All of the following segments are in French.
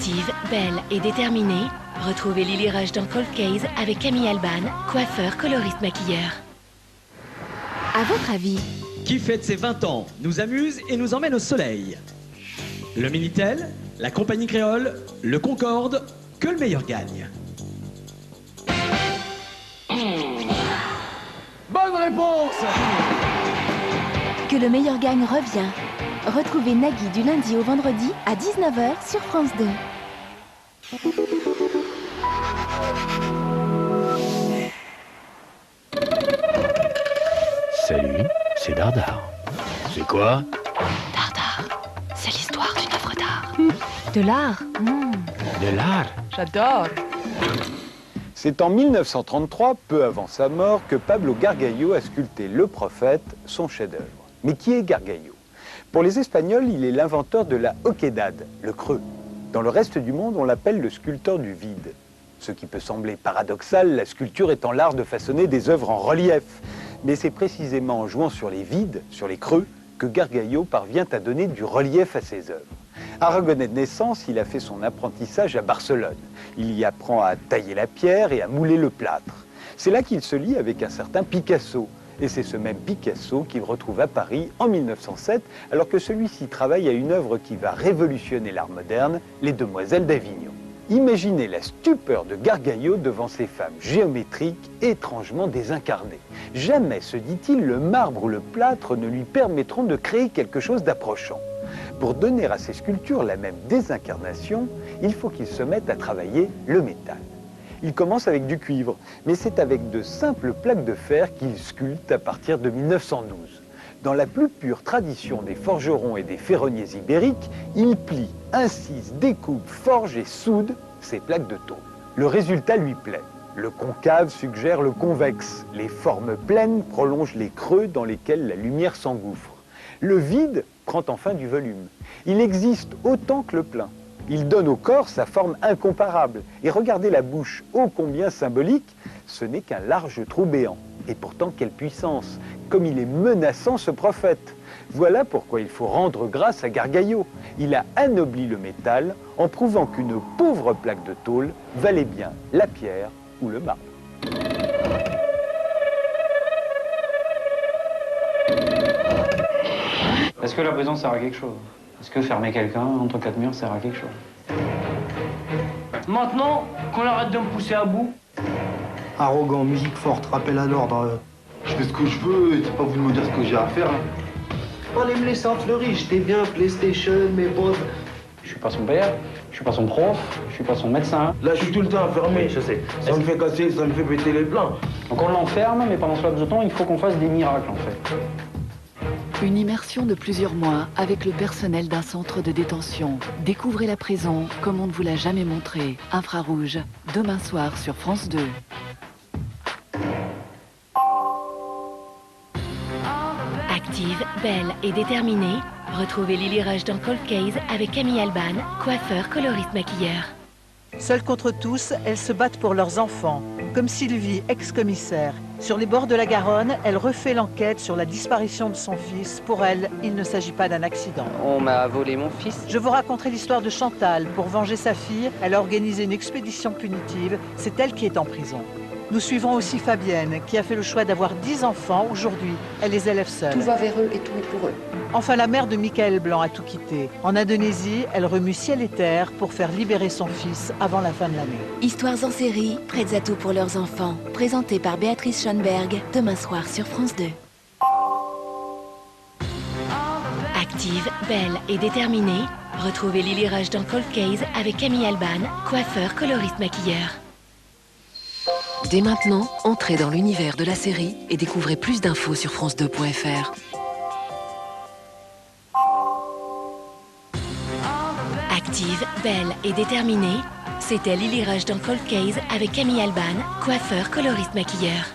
Active, belle et déterminée, retrouvez Lily Rush dans Cold Case avec Camille Alban, coiffeur, coloriste, maquilleur. À votre avis, Qui fête ses 20 ans, nous amuse et nous emmène au soleil? Le Minitel, la compagnie créole, le Concorde, que le meilleur gagne. Bonne réponse! que le meilleur gagne revient. Retrouvez Nagui du lundi au vendredi à 19 h sur France 2. Salut, c'est Dardar. C'est quoi? Dardar, c'est l'histoire d'une œuvre d'art. De l'art. De l'art. J'adore. C'est en 1933, peu avant sa mort, que Pablo Gargallo a sculpté Le Prophète, son chef-d'œuvre. Mais qui est Gargallo? Pour les Espagnols, il est l'inventeur de la oquedad, le creux. Dans le reste du monde, on l'appelle le sculpteur du vide. Ce qui peut sembler paradoxal, la sculpture étant l'art de façonner des œuvres en relief. Mais c'est précisément en jouant sur les vides, sur les creux, que Gargallo parvient à donner du relief à ses œuvres. Aragonais de naissance, il a fait son apprentissage à Barcelone. Il y apprend à tailler la pierre et à mouler le plâtre. C'est là qu'il se lie avec un certain Picasso. Et c'est ce même Picasso qu'il retrouve à Paris en 1907, alors que celui-ci travaille à une œuvre qui va révolutionner l'art moderne, Les Demoiselles d'Avignon. Imaginez la stupeur de Gargallo devant ces femmes géométriques étrangement désincarnées. Jamais, se dit-il, le marbre ou le plâtre ne lui permettront de créer quelque chose d'approchant. Pour donner à ces sculptures la même désincarnation, il faut qu'il se mette à travailler le métal. Il commence avec du cuivre, mais c'est avec de simples plaques de fer qu'il sculpte à partir de 1912. Dans la plus pure tradition des forgerons et des ferronniers ibériques, il plie, incise, découpe, forge et soude ces plaques de tôle. Le résultat lui plaît. Le concave suggère le convexe. Les formes pleines prolongent les creux dans lesquels la lumière s'engouffre. Le vide prend enfin du volume. Il existe autant que le plein. Il donne au corps sa forme incomparable. Et regardez la bouche, ô combien symbolique, ce n'est qu'un large trou béant. Et pourtant, quelle puissance! Comme il est menaçant, ce prophète! Voilà pourquoi il faut rendre grâce à Gargallo. Il a anobli le métal en prouvant qu'une pauvre plaque de tôle valait bien la pierre ou le marbre. Est-ce que la prison sert à quelque chose? Est-ce que fermer quelqu'un entre quatre murs sert à quelque chose? Maintenant qu'on arrête de me pousser à bout. Arrogant, musique forte, rappel à l'ordre. Je fais ce que je veux et c'est pas vous de me dire ce que j'ai à faire. Allez me laisser en fleurir, j'étais bien PlayStation, mais bon. Je suis pas son père, je suis pas son prof, je suis pas son médecin. Là, je suis tout le temps enfermé, je sais. Ça me fait casser, ça me fait péter les plans. Donc on l'enferme, mais pendant ce laps de temps, il faut qu'on fasse des miracles en fait. Une immersion de plusieurs mois avec le personnel d'un centre de détention. Découvrez la prison comme on ne vous l'a jamais montré. Infrarouge, demain soir sur France 2. Active, belle et déterminée, retrouvez Lily Rush dans Cold Case avec Camille Alban, coiffeur, coloriste, maquilleur. Seules contre tous, elles se battent pour leurs enfants. Comme Sylvie, ex-commissaire. Sur les bords de la Garonne, elle refait l'enquête sur la disparition de son fils. Pour elle, il ne s'agit pas d'un accident. On m'a volé mon fils. Je vous raconterai l'histoire de Chantal. Pour venger sa fille, elle a organisé une expédition punitive. C'est elle qui est en prison. Nous suivrons aussi Fabienne, qui a fait le choix d'avoir 10 enfants aujourd'hui. Elle les élève seule. Tout va vers eux et tout est pour eux. Enfin, la mère de Michael Blanc a tout quitté. En Indonésie, elle remue ciel et terre pour faire libérer son fils avant la fin de l'année. Histoires en série, prêtes à tout pour leurs enfants. Présentées par Béatrice Schoenberg, demain soir sur France 2. Active, belle et déterminée, retrouvez Lily Rush dans Cold Case avec Camille Alban, coiffeur, coloriste, maquilleur. Dès maintenant, entrez dans l'univers de la série et découvrez plus d'infos sur france2.fr. Active, belle et déterminée, c'était Lily Rush dans Cold Case avec Camille Alban, coiffeur, coloriste, maquilleur.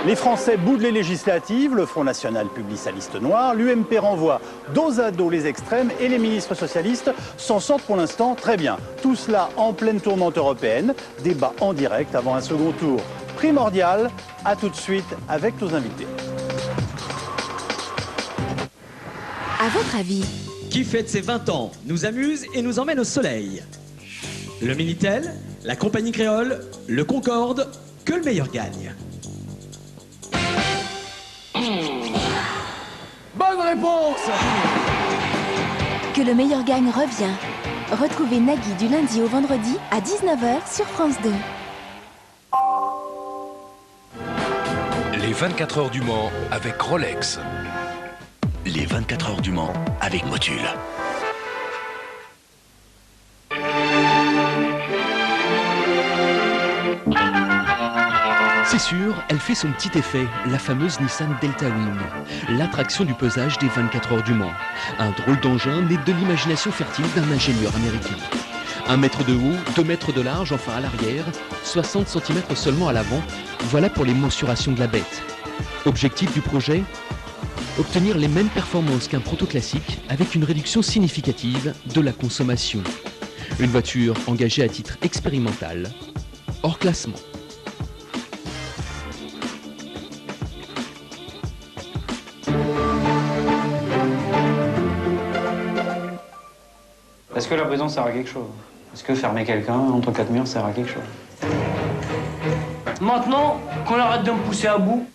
Les Français boudent les législatives, le Front National publie sa liste noire, l'UMP renvoie dos à dos les extrêmes et les ministres socialistes s'en sortent pour l'instant très bien. Tout cela en pleine tourmente européenne, débat en direct avant un second tour primordial. A tout de suite avec nos invités. À votre avis, qui fête ses 20 ans, nous amuse et nous emmène au soleil. Le Minitel, la compagnie créole, le Concorde, que le meilleur gagne. Bonne réponse! Que le meilleur gagne revient. Retrouvez Nagui du lundi au vendredi à 19h sur France 2. Les 24 heures du Mans avec Rolex. Les 24 heures du Mans avec Motul. C'est sûr, elle fait son petit effet, la fameuse Nissan Delta Wing, l'attraction du pesage des 24 heures du Mans. Un drôle d'engin né de l'imagination fertile d'un ingénieur américain. 1 mètre de haut, 2 mètres de large, enfin à l'arrière, 60 cm seulement à l'avant, voilà pour les mensurations de la bête. Objectif du projet ? Obtenir les mêmes performances qu'un proto classique avec une réduction significative de la consommation. Une voiture engagée à titre expérimental, hors classement. Est-ce que la prison sert à quelque chose? Est-ce que fermer quelqu'un entre quatre murs sert à quelque chose? Maintenant, qu'on arrête de me pousser à bout.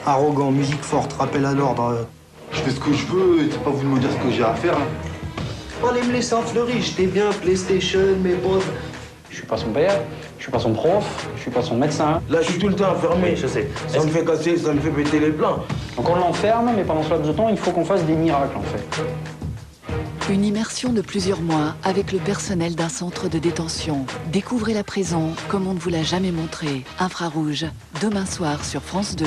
Arrogant, musique forte, rappel à l'ordre. Je fais ce que je veux et c'est pas vous de me dire ce que j'ai à faire. Hein. Faut aller me laisser en fleurie, j'étais bien PlayStation, mes potes. Je suis pas son père, je suis pas son prof, je suis pas son médecin. Là, je suis tout le temps enfermé, je sais. Ça me fait casser, ça me fait péter les plans. Donc on l'enferme, mais pendant ce laps de temps, il faut qu'on fasse des miracles en fait. Une immersion de plusieurs mois avec le personnel d'un centre de détention. Découvrez la prison comme on ne vous l'a jamais montré. Infrarouge, demain soir sur France 2.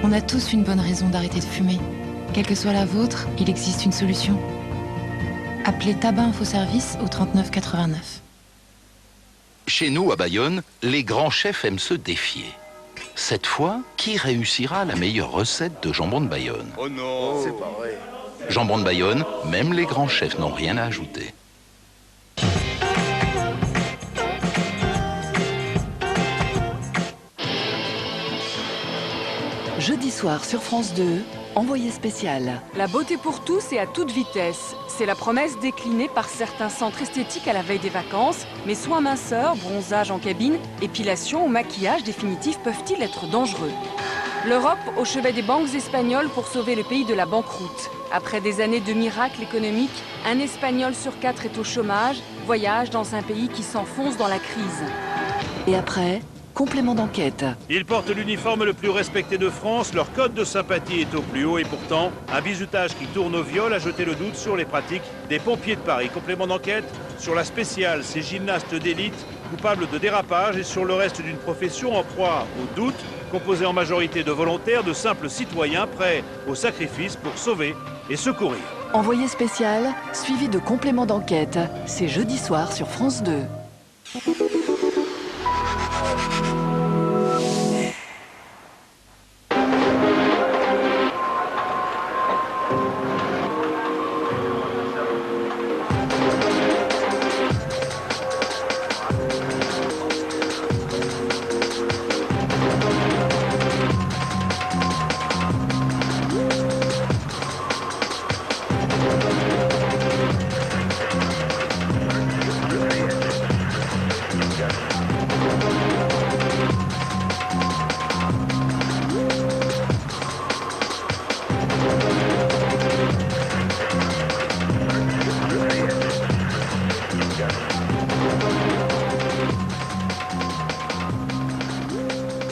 On a tous une bonne raison d'arrêter de fumer. Quelle que soit la vôtre, il existe une solution. Appelez Tabac Info Service au 39 89. Chez nous, à Bayonne, les grands chefs aiment se défier. Cette fois, qui réussira la meilleure recette de jambon de Bayonne? Oh non, c'est pas vrai. Jambon de Bayonne, même les grands chefs n'ont rien à ajouter. Jeudi soir sur France 2, envoyé spécial. La beauté pour tous et à toute vitesse. C'est la promesse déclinée par certains centres esthétiques à la veille des vacances. Mais soins minceur, bronzage en cabine, épilation ou maquillage définitif peuvent-ils être dangereux? L'Europe au chevet des banques espagnoles pour sauver le pays de la banqueroute. Après des années de miracles économiques, un Espagnol sur 4 est au chômage, voyage dans un pays qui s'enfonce dans la crise. Et après, complément d'enquête. Ils portent l'uniforme le plus respecté de France, leur code de sympathie est au plus haut et pourtant, un bizutage qui tourne au viol a jeté le doute sur les pratiques des pompiers de Paris. Complément d'enquête sur la spéciale, ces gymnastes d'élite coupables de dérapage et sur le reste d'une profession en proie au doute, composée en majorité de volontaires, de simples citoyens prêts au sacrifice pour sauver et secourir. Envoyé spécial, suivi de complément d'enquête. C'est jeudi soir sur France 2.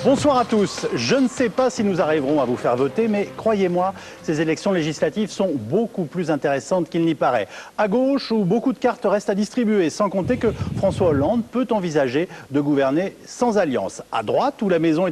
Bonsoir à tous. Je ne sais pas si nous arriverons à vous faire voter, mais croyez-moi, ces élections législatives sont beaucoup plus intéressantes qu'il n'y paraît. À gauche, où beaucoup de cartes restent à distribuer, sans compter que François Hollande peut envisager de gouverner sans alliance. À droite, où la maison est